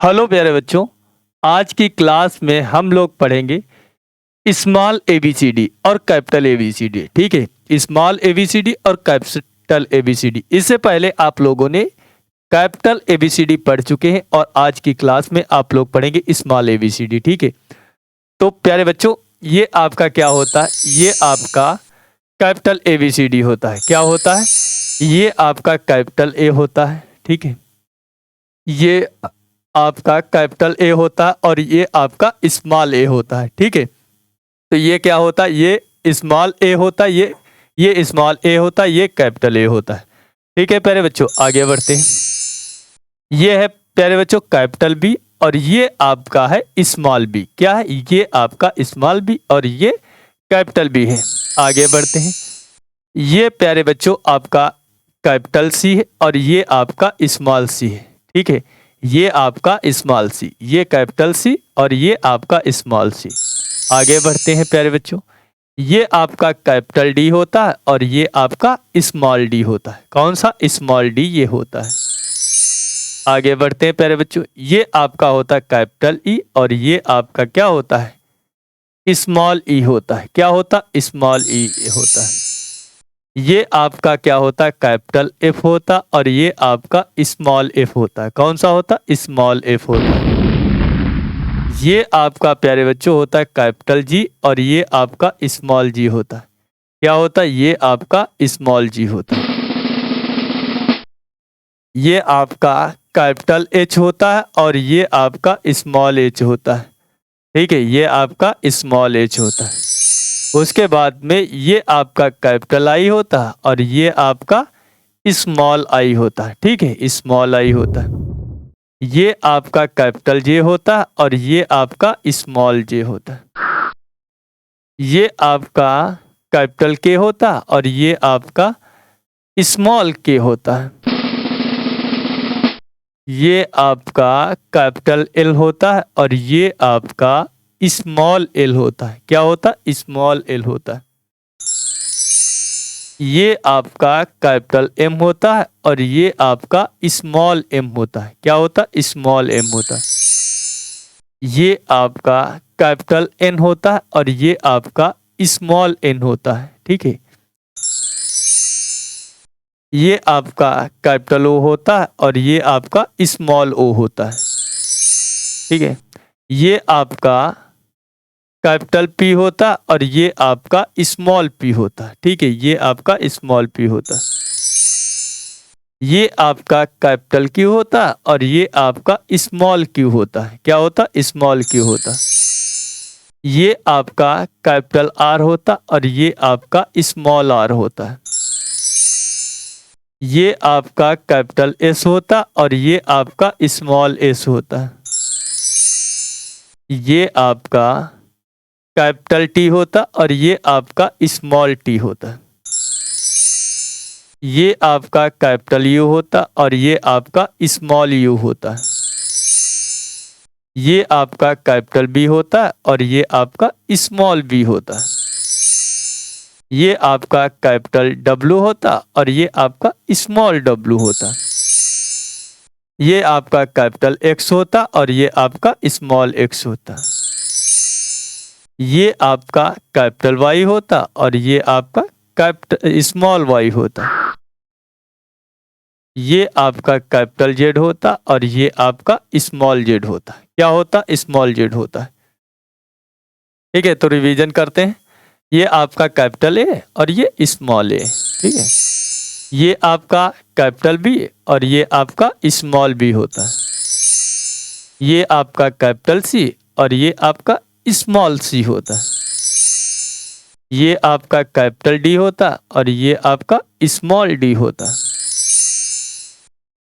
Hello प्यारे बच्चों, आज की क्लास में हम लोग पढ़ेंगे स्मॉल एबीसीडी और कैपिटल एबीसीडी। ठीक है, स्मॉल एबीसीडी और कैपिटल एबीसीडी। इससे पहले आप लोगों ने कैपिटल एबीसीडी पढ़ चुके हैं और आज की क्लास में आप लोग पढ़ेंगे स्मॉल एबीसीडी। ठीक है, तो प्यारे बच्चों, ये आपका क्या होता है? ये आपका कैपिटल एबीसीडी होता है। क्या होता है? ये आपका कैपिटल ए होता है। ठीक है, ये आपका कैपिटल ए होता है और ये आपका स्मॉल ए होता है। ठीक है, तो ये क्या होता है? ये स्मॉल ए होता है, ये स्मॉल ए होता है, ये कैपिटल ए होता है। ठीक है प्यारे बच्चों, आगे बढ़ते हैं। ये है प्यारे बच्चों कैपिटल बी और ये आपका है स्मॉल बी। क्या है? ये आपका स्मॉल बी और ये कैपिटल बी है। आगे बढ़ते हैं। ये प्यारे बच्चों आपका कैपिटल सी है और ये आपका स्मॉल सी है। ठीक है, ये आपका स्मॉल सी, ये कैपिटल सी और ये आपका स्मॉल सी। आगे बढ़ते हैं प्यारे बच्चों। ये आपका कैपिटल डी होता है और ये आपका स्मॉल डी होता है। कौन सा? स्मॉल डी ये होता है। आगे बढ़ते हैं प्यारे बच्चों। ये आपका होता है कैपिटल ई और ये आपका क्या होता है? स्मॉल ई होता है। क्या होता? स्मॉल ई होता है। ये आपका क्या होता है? कैपिटल एफ होता और ये आपका स्मॉल एफ होता है। कौन सा होता? स्मॉल एफ होता है। ये आपका प्यारे बच्चों होता है कैपिटल जी और ये आपका स्मॉल जी होता है। क्या होता है? ये आपका स्मॉल जी होता है। ये आपका कैपिटल एच होता है और ये आपका स्मॉल एच होता है। ठीक है, ये आपका स्मॉल एच होता है। उसके बाद में ये आपका कैपिटल आई होता है और ये आपका स्मॉल आई होता है। ठीक है, स्मॉल आई होता है। ये आपका कैपिटल जे होता है और ये आपका स्मॉल जे होता है। ये आपका कैपिटल के होता है और ये आपका स्मॉल के होता है। ये आपका कैपिटल एल होता है और ये आपका स्मॉल एल होता है। क्या होता है? स्मॉल एल होता है। ये आपका कैपिटल एम होता है और ये आपका स्मॉल एम होता है। क्या होता है? स्मॉल एम होता है। ये आपका कैपिटल एन होता है और ये आपका स्मॉल एन होता है। ठीक है, ये आपका कैपिटल ओ होता है और ये आपका स्मॉल ओ होता है। ठीक है, ये आपका कैपिटल पी होता और ये आपका स्मॉल पी होता है। ठीक है, ये आपका स्मॉल पी होता। ये आपका कैपिटल क्यू होता और ये आपका स्मॉल क्यू होता है। क्या होता? स्मॉल क्यू होता। ये आपका कैपिटल आर होता और ये आपका स्मॉल आर होता है। ये आपका कैपिटल एस होता और ये आपका स्मॉल एस होता है। ये आपका कैपिटल टी होता और ये आपका स्मॉल टी होता। ये आपका कैपिटल यू होता और ये आपका स्मॉल यू होता। ये आपका कैपिटल बी होता और ये आपका स्मॉल बी होता। ये आपका कैपिटल डब्ल्यू होता और ये आपका स्मॉल डब्ल्यू होता। ये आपका कैपिटल एक्स होता और ये आपका स्मॉल एक्स होता। ये आपका कैपिटल वाई होता और ये आपका कैपिटल स्मॉल वाई होता। ये आपका कैपिटल जेड होता और ये आपका स्मॉल जेड होता। क्या होता? स्मॉल जेड होता है। ठीक है, तो रिवीजन करते हैं। ये आपका कैपिटल ए और ये स्मॉल ए। ठीक है, ये आपका कैपिटल बी और ये आपका स्मॉल बी होता है। ये आपका कैपिटल सी और ये आपका स्मॉल सी होता है। ये आपका कैपिटल डी होता और ये आपका स्मॉल डी होता।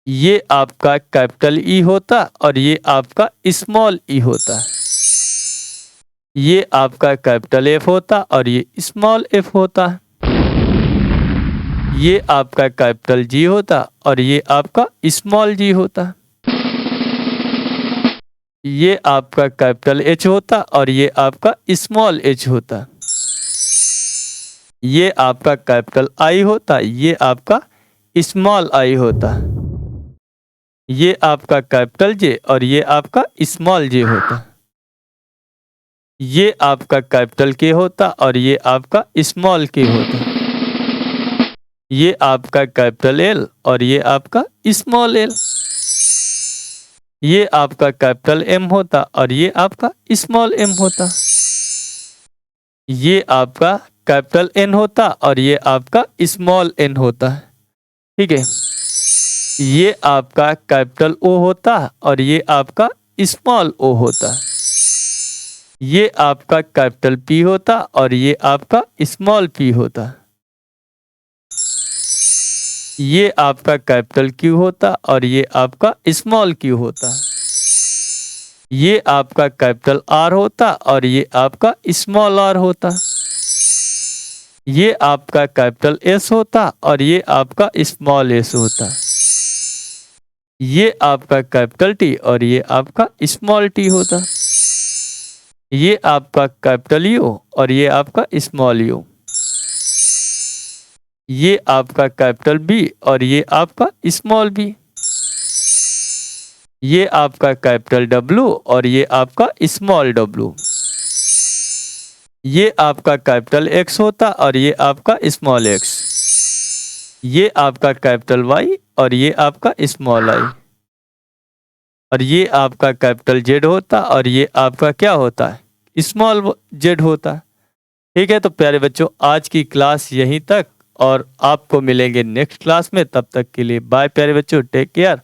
ये आपका कैपिटल ई होता और ये आपका स्मॉल ई होता। ये आपका कैपिटल एफ होता और ये स्मॉल एफ होता। ये आपका कैपिटल जी होता और ये आपका स्मॉल जी होता। ये आपका कैपिटल एच होता और ये आपका स्मॉल एच होता। ये आपका कैपिटल आई होता, ये आपका स्मॉल आई होता। ये आपका कैपिटल जे और ये आपका स्मॉल जे होता। ये आपका कैपिटल के होता और ये आपका स्मॉल के होता। ये आपका कैपिटल एल और ये आपका स्मॉल एल। ये आपका कैपिटल एम होता और ये आपका स्मॉल एम होता। ये आपका कैपिटल एन होता और ये आपका स्मॉल एन होता है। ठीक है, ये आपका कैपिटल ओ होता और ये आपका स्मॉल ओ होता। ये आपका कैपिटल पी होता और ये आपका स्मॉल पी होता। ये आपका कैपिटल क्यू होता और ये आपका स्मॉल क्यू होता। ये आपका कैपिटल आर होता और ये आपका स्मॉल आर होता। ये आपका कैपिटल एस होता और ये आपका स्मॉल एस होता। ये आपका कैपिटल टी और ये आपका स्मॉल टी होता। ये आपका कैपिटल यू और ये आपका स्मॉल यू। ये आपका कैपिटल बी और ये आपका स्मॉल बी। ये आपका कैपिटल डब्लू और ये आपका स्मॉल डब्लू। ये आपका कैपिटल एक्स होता और ये आपका स्मॉल एक्स। ये आपका कैपिटल वाई और ये आपका स्मॉल आई। और ये आपका कैपिटल जेड होता और ये आपका क्या होता है, स्मॉल जेड होता। ठीक है, तो प्यारे बच्चों आज की क्लास यहीं तक और आपको मिलेंगे नेक्स्ट क्लास में। तब तक के लिए बाय प्यारे बच्चों, टेक केयर।